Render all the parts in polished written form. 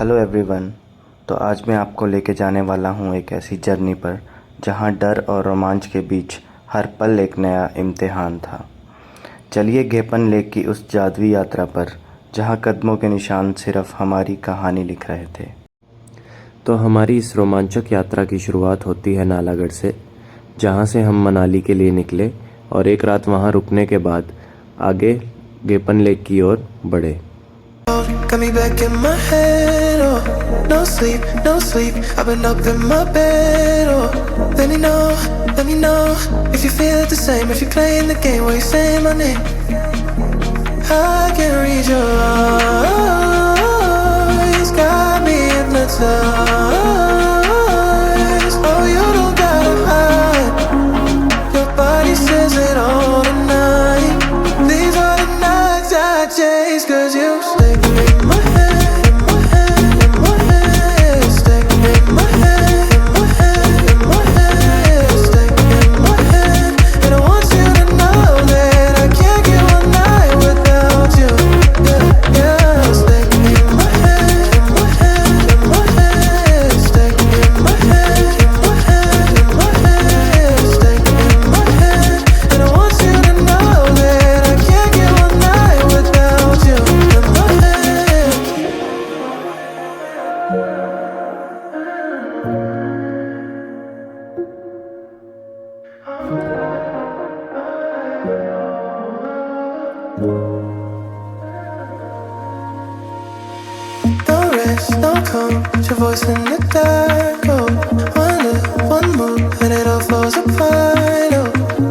Hello everyone. तो आज मैं आपको लेके जाने वाला हूँ एक ऐसी जर्नी पर जहाँ डर और रोमांच के बीच हर पल एक नया इम्तिहान था। चलिए गेपन लेक की उस जादुई यात्रा पर जहाँ कदमों के निशान सिर्फ हमारी कहानी लिख रहे थे। तो हमारी इस रोमांचक यात्रा की शुरुआत होती है नालागढ़ से, जहाँ से हम मनाली के लिए निकले और एक रात वहाँ रुकने के बाद आगे गेपन लेक की ओर बढ़े। Got me back in my head, oh, no sleep, no sleep. I've been up in my bed, oh. Let me know if you feel it the same. If you're playing the game while you're saying my name, I can read your eyes, got me hypnotized. Oh, you don't gotta hide, your body says it all tonight. These are the nights I chase, 'cause you stay. Don't rest, don't come, put your voice in the dark, oh. One look, one move, and it all falls apart, oh.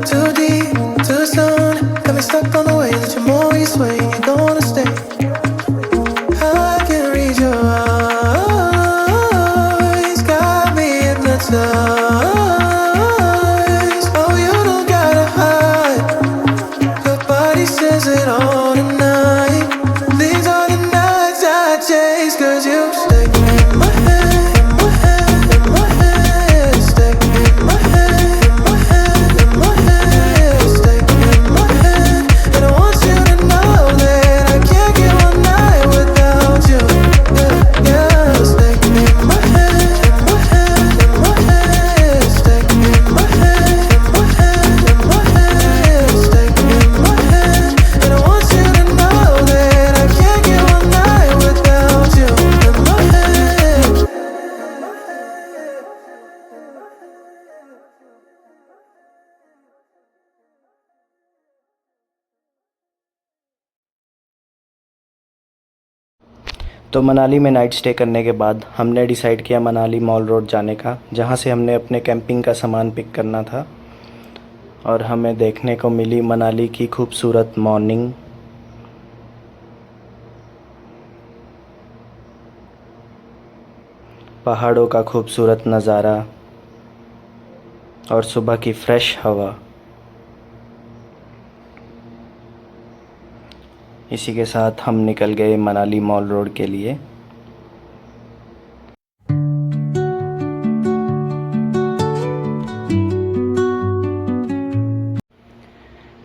Too deep, too soon, got me stuck on the way that you're more you swing, you don't wanna stay. I can read your eyes, got me hypnotized. Oh, you don't gotta hide, your body says it all tonight. These are the nights I chase, 'cause you stay in my head, in my head, in my head. Stay in my head, in my head, in my head. Stay in my head, and I want you to know that I can't get one night without you. Yeah, yeah. Stay in my head, in my head, in my head. Stay in my head, in my head, in my head. Stay in my head, and I want you to know that I can't get one night without you. In my head. तो मनाली में night stay करने के बाद हमने decide किया Manali mall road जाने का, जहाँ से हमने अपने कैंपिंग का सामान पिक करना था। और हमें देखने को मिली मनाली की खूबसूरत मॉर्निंग। पहाड़ों का खूबसूरत नज़ारा और सुबह की फ्रेश हवा। इसी के साथ हम निकल गए मनाली मॉल रोड के लिए।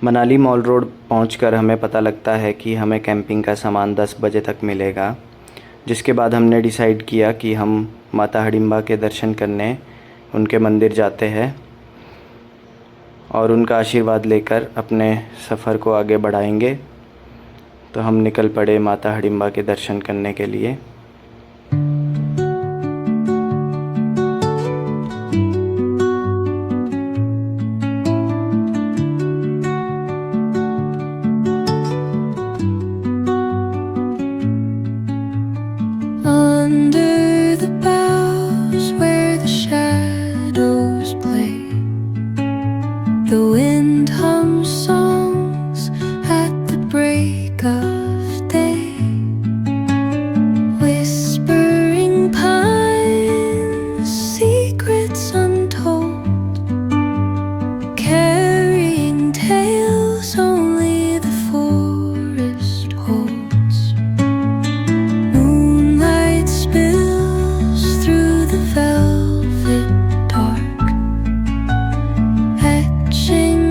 मनाली मॉल रोड पहुंचकर हमें पता लगता है कि हमें कैंपिंग का सामान 10 बजे तक मिलेगा, जिसके बाद हमने डिसाइड किया कि हम माता हिडिंबा के दर्शन करने उनके मंदिर जाते हैं और उनका आशीर्वाद लेकर अपने सफ़र को आगे बढ़ाएंगे। तो हम निकल पड़े माता हिडिंबा के दर्शन करने के लिए। Under the boughs where the shadows play, the wind hums songs at the break of day. Whispering pines, secrets untold, carrying tales only the forest holds. Moonlight spills through the velvet dark, etching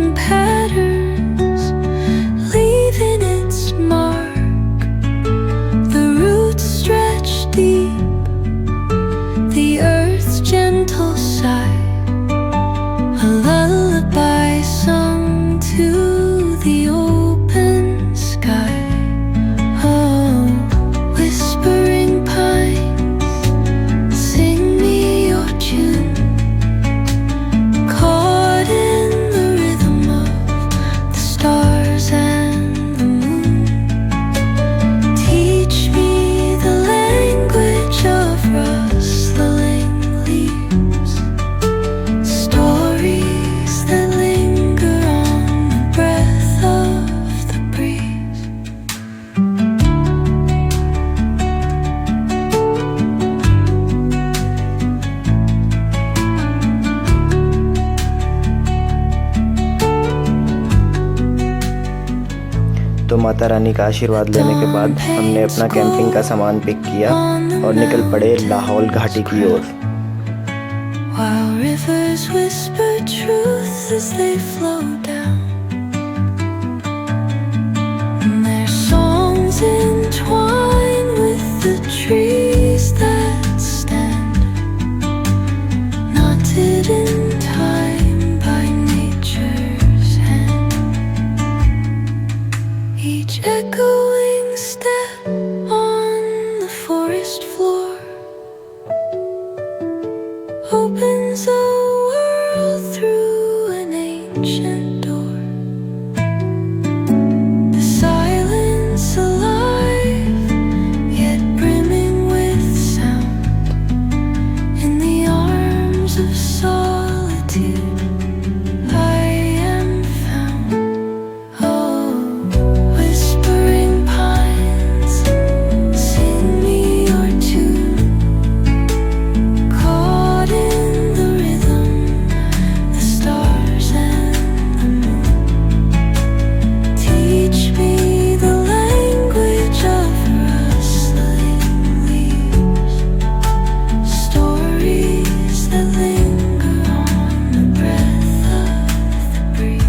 Mata Rani का आशीर्वाद लेने के बाद हमने अपना camping का सामान pick किया और निकल पड़े लाहौल घाटी की ओर। While rivers whisper truth as they flow down, and their songs entwine with the trees that stand, knotted in time by nature's hand. Each echoing step on the forest floor opens a world through an ancient door. The silence alive, yet brimming with sound. In the arms of solitude, I am found. Oh, whispering pines, sing me your tune. Caught in the rhythm, the stars and the moon. Teach me the language of rustling leaves, stories that linger on the breath of the breeze.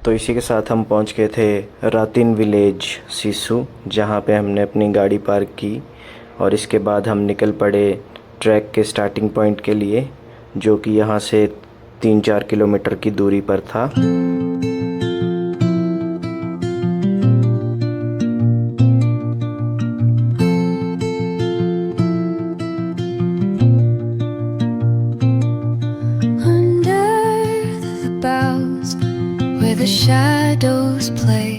तो इसी के साथ हम पहुंच गए थे रातिन village Sissu, जहां पे हमने अपनी गाड़ी पार्क की और इसके बाद हम निकल पड़े ट्रैक के स्टार्टिंग पॉइंट के लिए, जो कि यहां से 3-4 किलोमीटर की दूरी पर था। Under the boughs where the shadows play,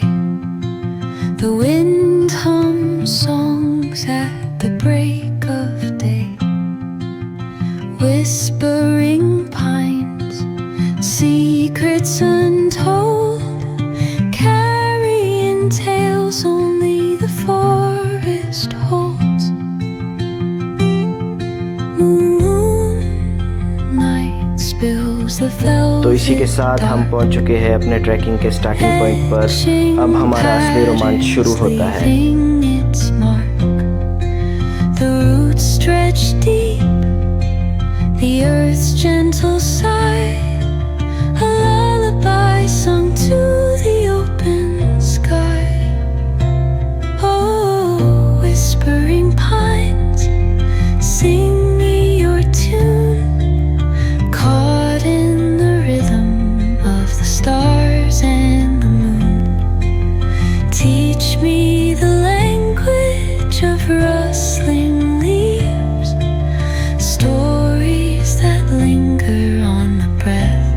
the wind hums songs at the break of day. Whispering pines, secrets untold, carrying tales only the forest holds. Moonlight spills the velvet. तो इसी के साथ हम पहुंच चुके हैं अपने ट्रैकिंग के स्टार्टिंग पॉइंट पर। अब हमारा असली रोमांच शुरू होता है। Its mark. The roots stretch deep, the earth's gentle sigh, a lullaby sung to the open sky. Oh, whispering pines, sing me your tune, caught in the rhythm of the stars and the moon. Teach me the language of rustling leaves, stories that linger on the breath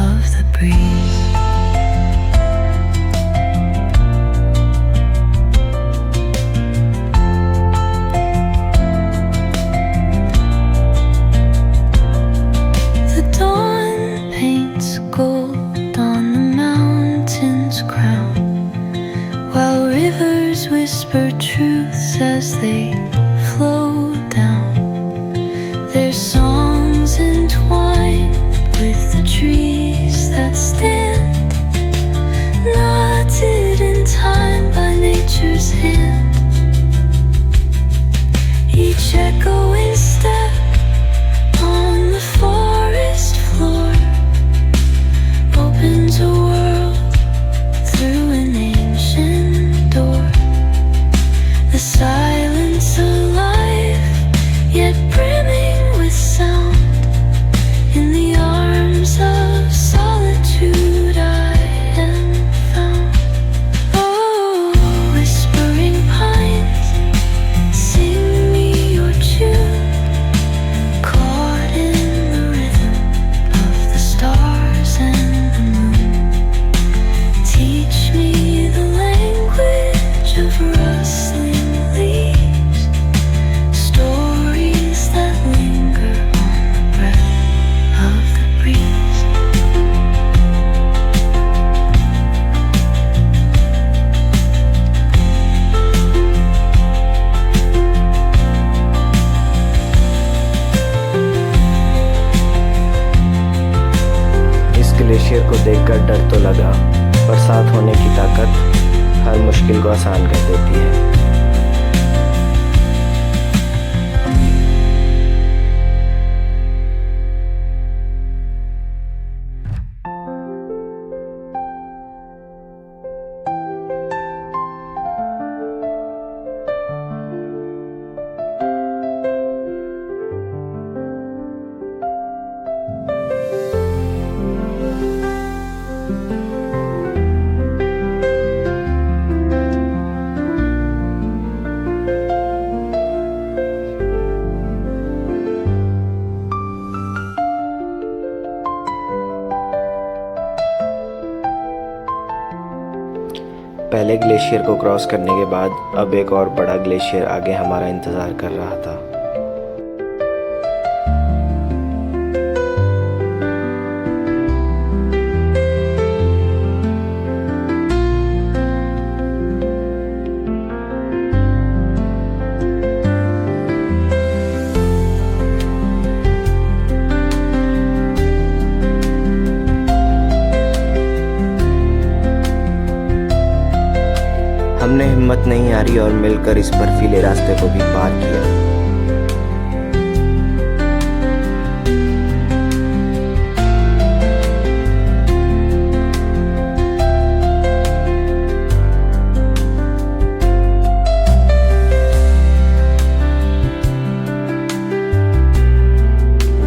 of the breeze. The dawn paints gold on the mountain's crown, while rivers whisper truths as they flow down. Their songs entwine with the trees that stand, knotted in time by nature's hand. Each echoing step on the forest floor opens a world through an ancient door. The silence alive, yet brimming with sound. In the arms of solitude, I am found. Oh, whispering pines, sing me your tune, देखकर डर तो लगा, पर साथ होने की ताकत हर मुश्किल को आसान कर देती है। पहले ग्लेशियर को क्रॉस करने के बाद अब एक और बड़ा ग्लेशियर आगे हमारा इंतज़ार कर रहा था। हमने हिम्मत नहीं हारी और मिलकर इस बर्फीले रास्ते को भी पार किया।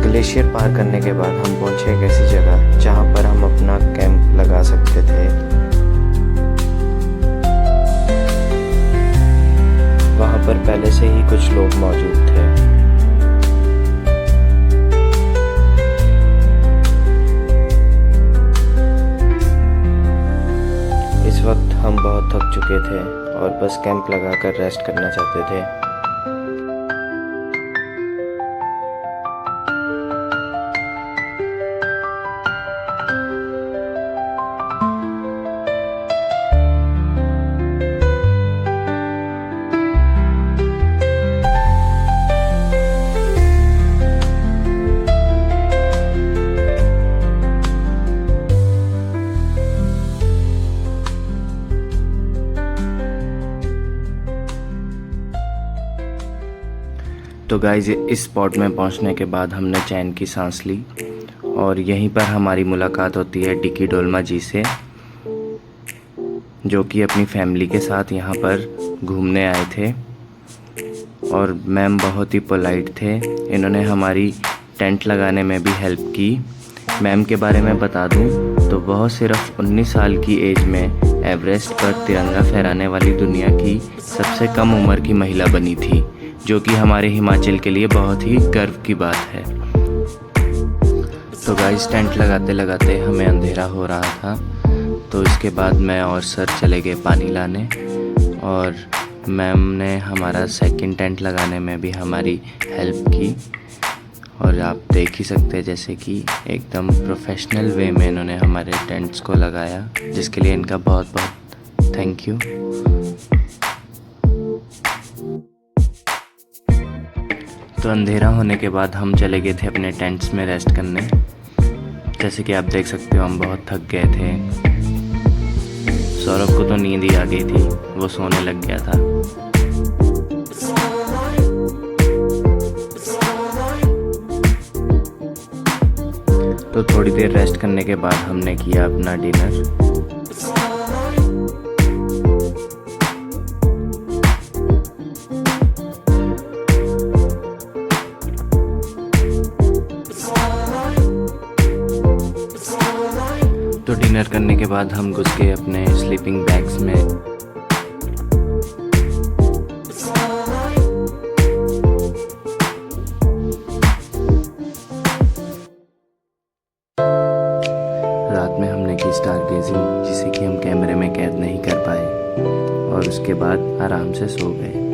ग्लेशियर पार करने के बाद हम पहुंचे एक ऐसी जगह जहां पर हम अपना कैंप लगा सकते थे। वहाँ पर पहले से ही कुछ लोग मौजूद थे। इस वक्त हम बहुत थक चुके थे और बस कैंप लगाकर रेस्ट करना चाहते थे। तो गाइज इस स्पॉट में पहुंचने के बाद हमने चैन की सांस ली और यहीं पर हमारी मुलाकात होती है डिकी डोलमा जी से, जो कि अपनी फैमिली के साथ यहाँ पर घूमने आए थे। और मैम बहुत ही पोलाइट थे, इन्होंने हमारी टेंट लगाने में भी हेल्प की। मैम के बारे में बता दूं तो वह सिर्फ 19 साल की एज में एवरेस्ट पर तिरंगा फहराने वाली दुनिया की सबसे कम उम्र की महिला बनी थी, जो कि हमारे हिमाचल के लिए बहुत ही गर्व की बात है। तो गाइस टेंट लगाते लगाते हमें अंधेरा हो रहा था, तो इसके बाद मैं और सर चले गए पानी लाने और मैम ने हमारा सेकंड टेंट लगाने में भी हमारी हेल्प की। और आप देख ही सकते हैं जैसे कि एकदम प्रोफेशनल वे में इन्होंने हमारे टेंट्स को लगाया, जिसके लिए इनका बहुत बहुत थैंक यू। तो अंधेरा होने के बाद हम चले गए थे अपने टेंट्स में रेस्ट करने। जैसे कि आप देख सकते हो हम बहुत थक गए थे। सौरभ को तो नींद ही आ गई थी, वो सोने लग गया था। तो थोड़ी देर रेस्ट करने के बाद हमने किया अपना डिनर। तो डिनर करने के बाद हम घुस गए अपने स्लीपिंग बैग्स में। रात में हमने की स्टार गेजिंग, जिसे कि हम कैमरे में कैद नहीं कर पाए, और उसके बाद आराम से सो गए।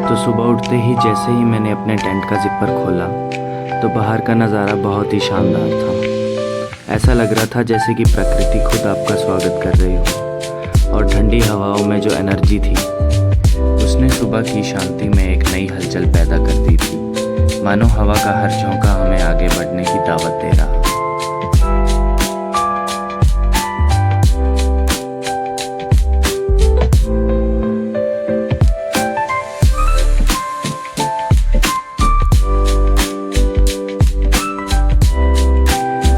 तो सुबह उठते ही जैसे ही मैंने अपने टेंट का जिपर खोला तो बाहर का नज़ारा बहुत ही शानदार था। ऐसा लग रहा था जैसे कि प्रकृति खुद आपका स्वागत कर रही हो, और ठंडी हवाओं में जो एनर्जी थी उसने सुबह की शांति में एक नई हलचल पैदा कर दी थी। मानो हवा का हर झोंका हमें आगे बढ़ने की दावत दे रहा।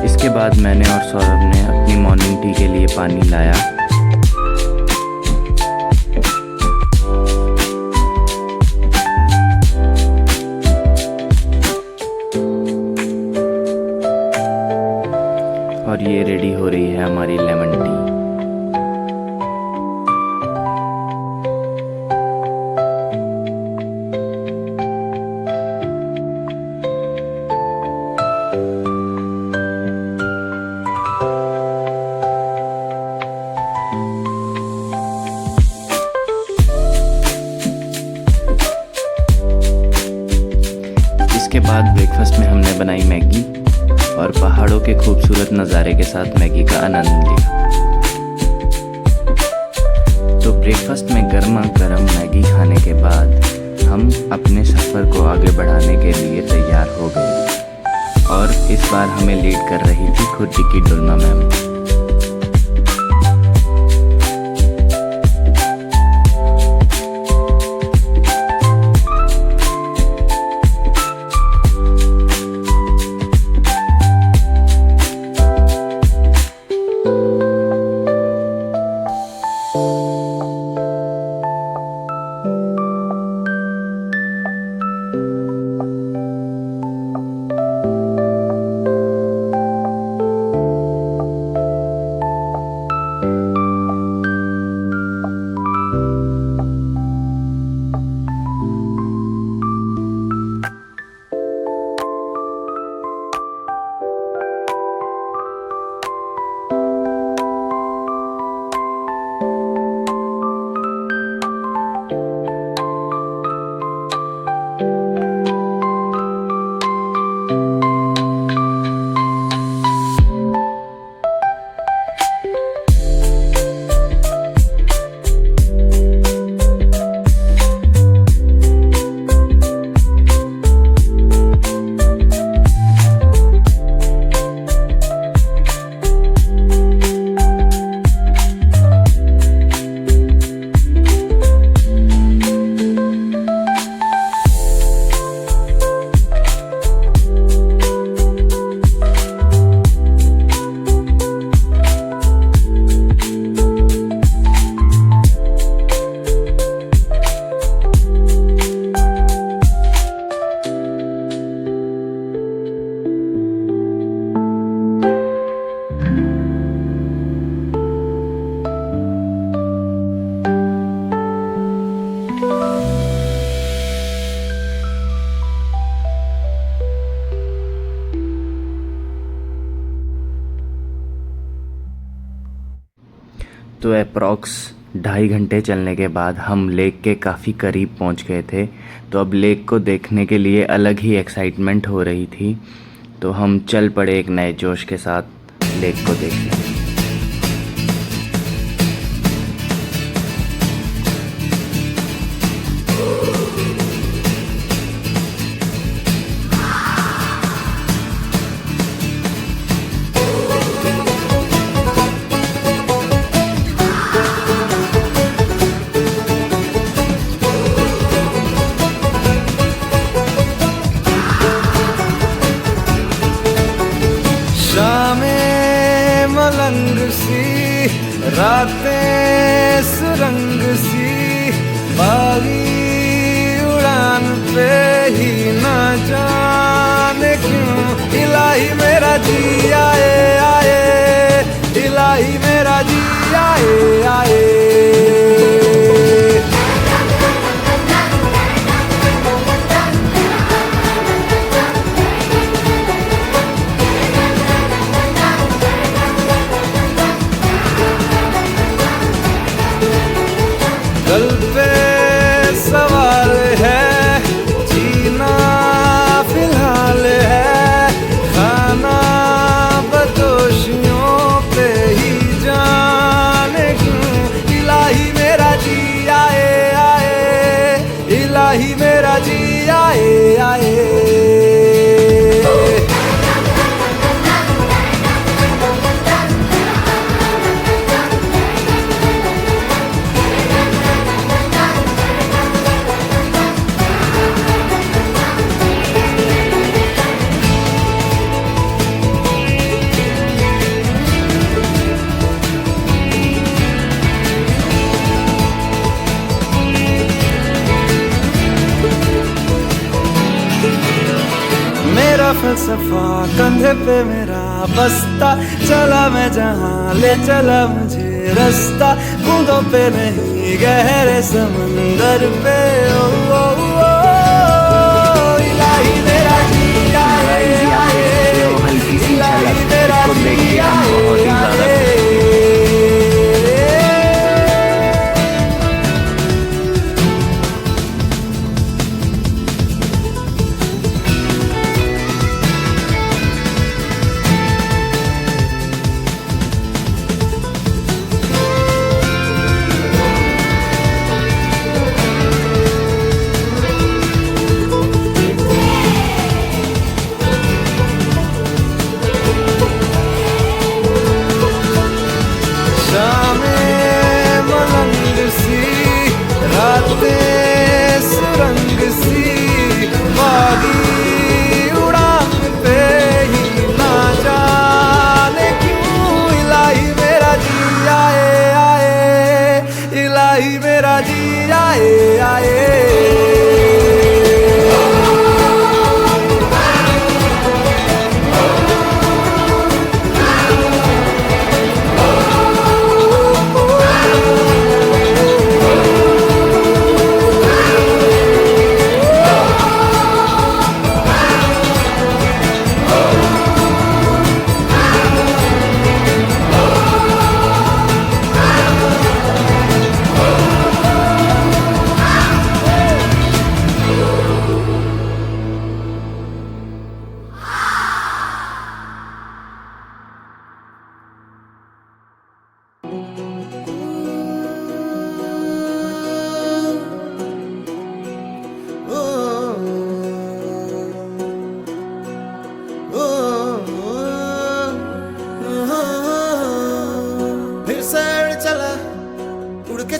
इसके बाद मैंने और सौरभ ने अपनी मॉर्निंग टी के लिए पानी लाया। और ये रेडी हो रही है हमारी लेमन टी। इसके बाद ब्रेकफास्ट में हमने बनाई मैगी और पहाड़ों के खूबसूरत नज़ारे के साथ मैगी का आनंद लिया। तो ब्रेकफास्ट में गर्मा गर्म मैगी खाने के बाद हम अपने सफ़र को आगे बढ़ाने के लिए तैयार हो गए और इस बार हमें लीड कर रही थी खुर्ची की डुलमा मैम। तो अप्रॉक्स 2.5 घंटे चलने के बाद हम लेक के काफ़ी करीब पहुंच गए थे। तो अब लेक को देखने के लिए अलग ही एक्साइटमेंट हो रही थी। तो हम चल पड़े एक नए जोश के साथ लेक को देखने। शामें मलंग सी, रातें सुरंग सी, बागी उड़ान पे ही ना जाने क्यों इलाही मेरा जी आए आए, इलाही मेरा जी आए आए। गल पे सवाल है, जीना फिलहाल है, खाना बदोशियों पे ही जाने क्यों इलाही मेरा जी आए आए, इलाही मेरा जी आए आए। सफा कंधे पे मेरा बस्ता, चला मैं जहाँ ले चला मुझे रास्ता, बूंदों पे नहीं गहरे समंदर पे। ओ, ओ, ओ, इलाही मेरा जिया हल्की सी झलक इसको देख के हम बहुत ही ज़्यादा सुरंग सी बागी उड़ान पे ही ना जाने क्यों, इलाही मेरा जी आए, इलाही मेरा जी आए।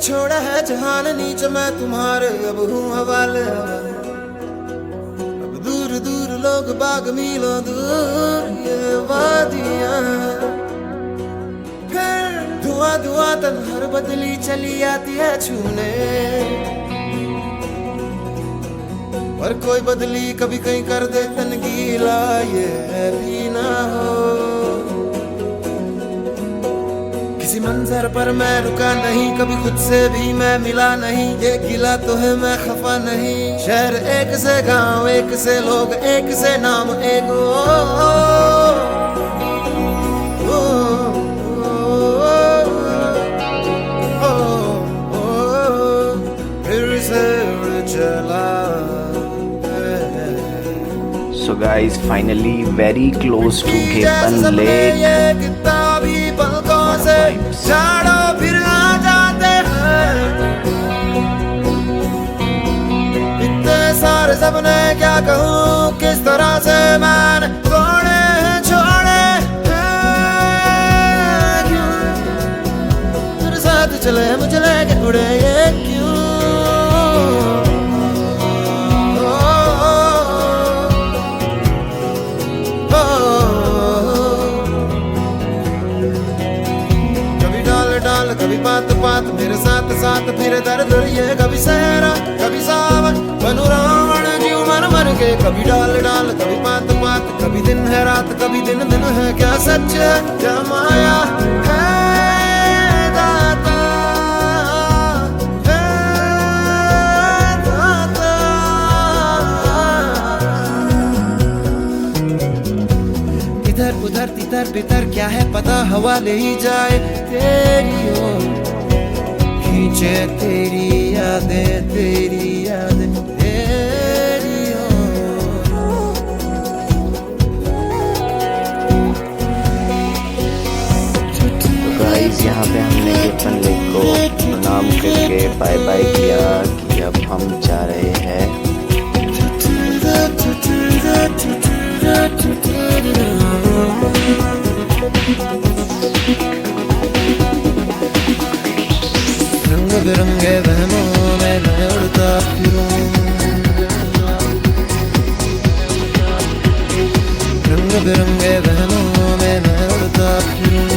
छोड़ा है जहान नीचे मैं तुम्हारे अब हूँ हवाले, अब दूर दूर लोग बाग मीलों दूर ये वादियाँ, फिर धुआं धुआं तन्हार बदली चली आती है छूने, पर कोई बदली कभी कहीं कर दे तन गीला ये भी ना हो। किसी मंजर पर मैं रुका नहीं, कभी खुद से भी मैं मिला नहीं, ये गिला तो है मैं खफा नहीं, शहर एक से गांव एक से लोग एक से नाम एक, फिर से उड़ चला। So guys, finally very close to Gepan Lake. झाड़ो फिर आ जाते हैं इतने सारे सपने, क्या कहूँ किस तरह से मैंने तोड़े छोड़े क्यों, तेरे साथ चले मुझे लेके उड़े ये क्यों। कभी बात बात मेरे साथ साथ फिर दर्द ये, कभी सहरा कभी सावन बनू रावण जीव मर मर के, कभी डाल डाल कभी बात बात, कभी दिन है रात कभी दिन दिन है, क्या सच है क्या माया है दाता, है दाता। इधर उधर तितर बितर क्या है पता, हवा ले ही जाए तेरी ओर, खींचे तेरी यादें तेरी यादें तेरी ओर। तो गाइस यहाँ पे हमने गेपन लेक को प्रणाम करके बाय बाय किया कि अब हम जा रहे हैं। रंग बिरंगे वहमों में मैं उड़ता फिरूं, रंग बिरंगे वहमों में मैं उड़ता फिरूं।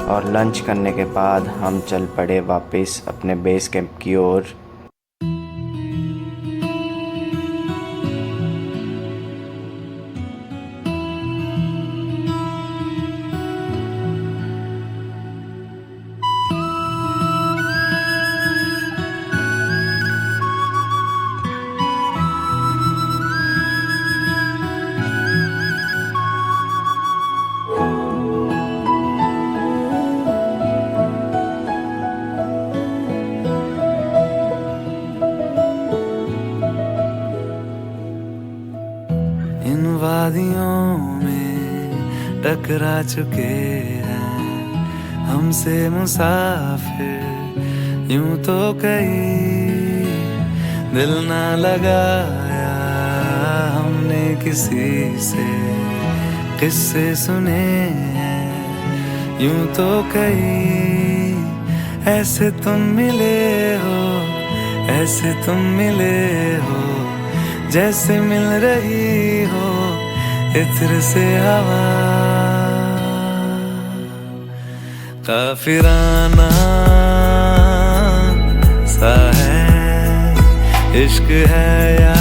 और लंच करने के बाद हम चल पड़े वापस अपने बेस कैंप की ओर। इन वादियों में टकरा चुके हैं हमसे मुसाफिर, यूं तो कहीं दिल ना लगाया हमने किसी से, किस्से सुने हैं यूं तो कहीं। ऐसे तुम मिले हो, ऐसे तुम मिले हो, जैसे मिल रही हो इत्र से हवा। काफिराना सा है इश्क है या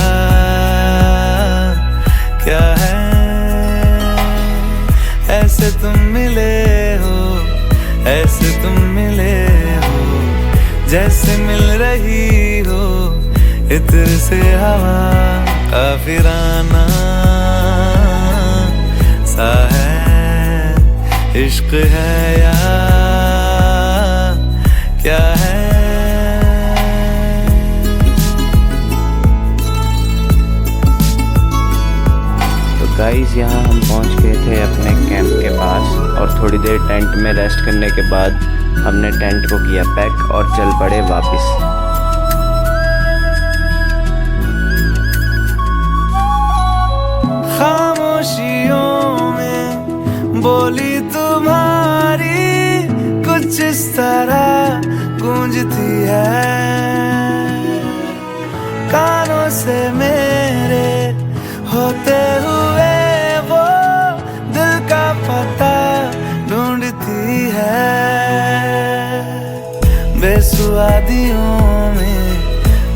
क्या है। ऐसे तुम मिले हो, ऐसे तुम मिले हो, जैसे मिल रही हो इत्र से हवा। काफिराना सा है इश्क है या क्या है। तो गाइस यहाँ हम पहुँच गए थे अपने कैंप के पास और थोड़ी देर टेंट में रेस्ट करने के बाद हमने टेंट को किया पैक और चल पड़े वापस। खामोशियों में बोली तुम्हारी कुछ इस तरह गूंजती है, कानों से मेरे होते हुए वो दिल का पता ढूंढती है। बेसुआदियों में,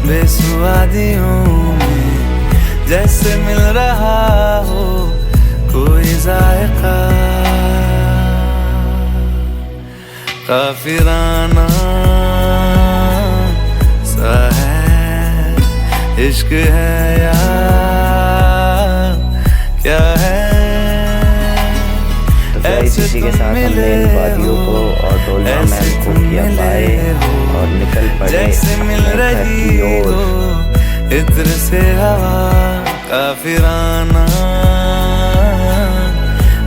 बेसुआदियों में जैसे मिल रहा हो कोई जायका। काफिराना सा है इश्क है या क्या है। तो गाइस इसी के साथ हमने इन वादियों को और डोलमा मैम को किया बाय और निकल पड़े अपने घर की ओर। इत्र से हवा। काफिराना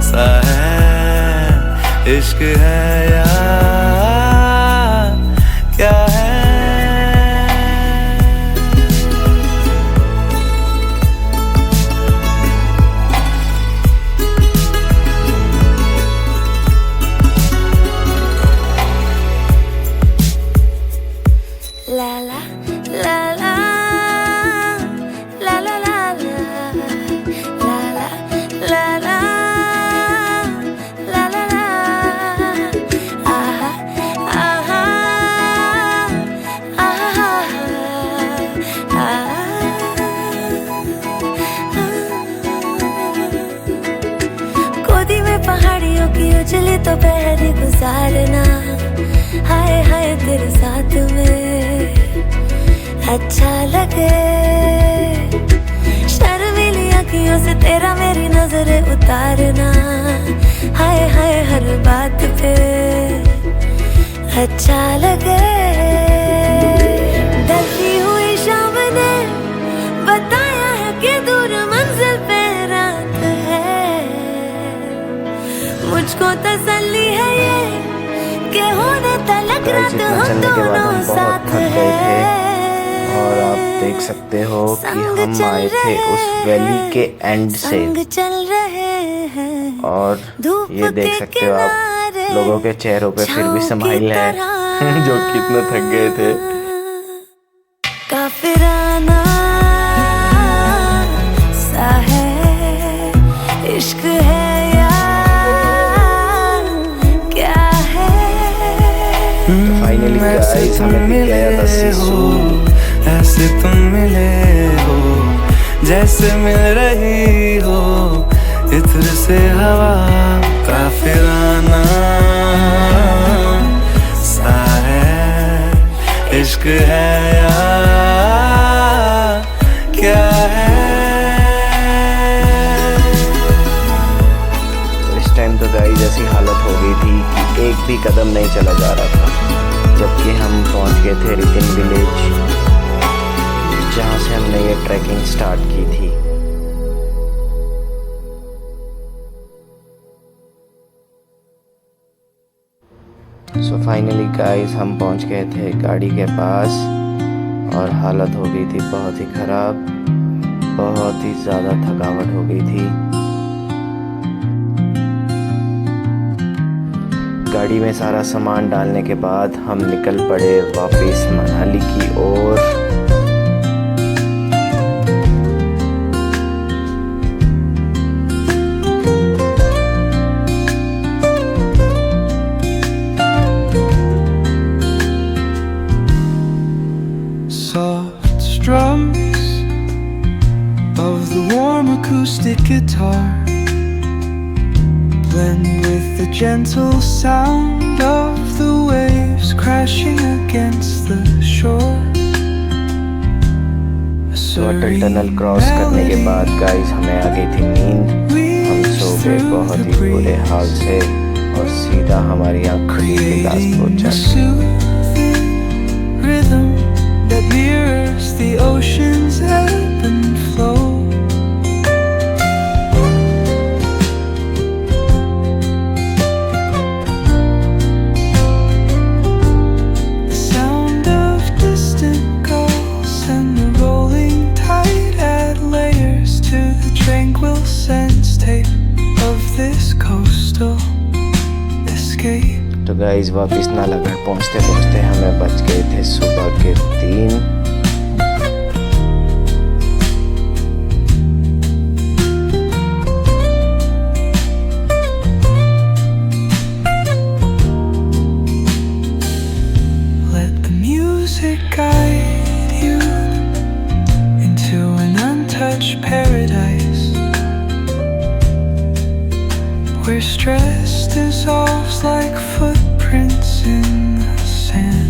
सा है इश्क है या क्या है। La la la la la la la la la la la la la la. Aha aha aha aha. गोदी में पहाड़ियों की उजली तो पहरी गुजारना, हाय हाय तेरे साथ में अच्छा लगे। शर्मीली आँखियों से तेरा मेरी नजरें उतारना, हाय हाय हर बात पे अच्छा लगे। ढलती हुई शाम ने बताया है कि दूर मंजिल पे रात है। मुझको तसल्ली है ये कि होने तलक रात हम दोनों साथ है। और आप देख सकते हो कि हम आए थे उस वैली के एंड से और ये देख सकते हो आप लोगों के चेहरों पे फिर भी स्माइल है जो कितने थक गए थे। काफिराना सा है इश्क है या क्या है। ऐसे guys, तुम हमें दिख गया मिले था सिसु। हो, ऐसे तुम मिले हो, जैसे मिल रही हो इत्र से हवा काफिराना सा है। इश्क है या क्या है? इस टाइम तो गाइस ऐसी हालत हो गई थी कि एक भी कदम नहीं चला जा रहा था, जबकि हम पहुंच गए थे रितिन विलेज, जहां से हमने ये ट्रैकिंग स्टार्ट की थी। सो फाइनली गाइस हम पहुंच गए थे गाड़ी के पास और हालत हो गई थी बहुत ही ख़राब, बहुत ही ज़्यादा थकावट हो गई थी। गाड़ी में सारा सामान डालने के बाद हम निकल पड़े वापस मनाली की ओर। Soft strums of the warm acoustic guitar blend with the gentle sound of the waves crashing against the shore. तो अटल टनल क्रॉस करने के बाद गाइस हमें आ गई थी नींद। हम सो गए बहुत ही बुरे हाल से और सीधा हमारी आँख खुली थी लास्ट पहुंच जाने। Rhythm that mirrors the ocean's ebb and flow. The sound of distant gulls and the rolling tide add layers to the tranquil sense tape of this coastal escape. तो गाइस वापस नालागढ़ पहुंचते पहुंचते हमें बज गए थे सुबह के 3। Let the music guide you into an untouched paradise where stress dissolves like footprints in the sand.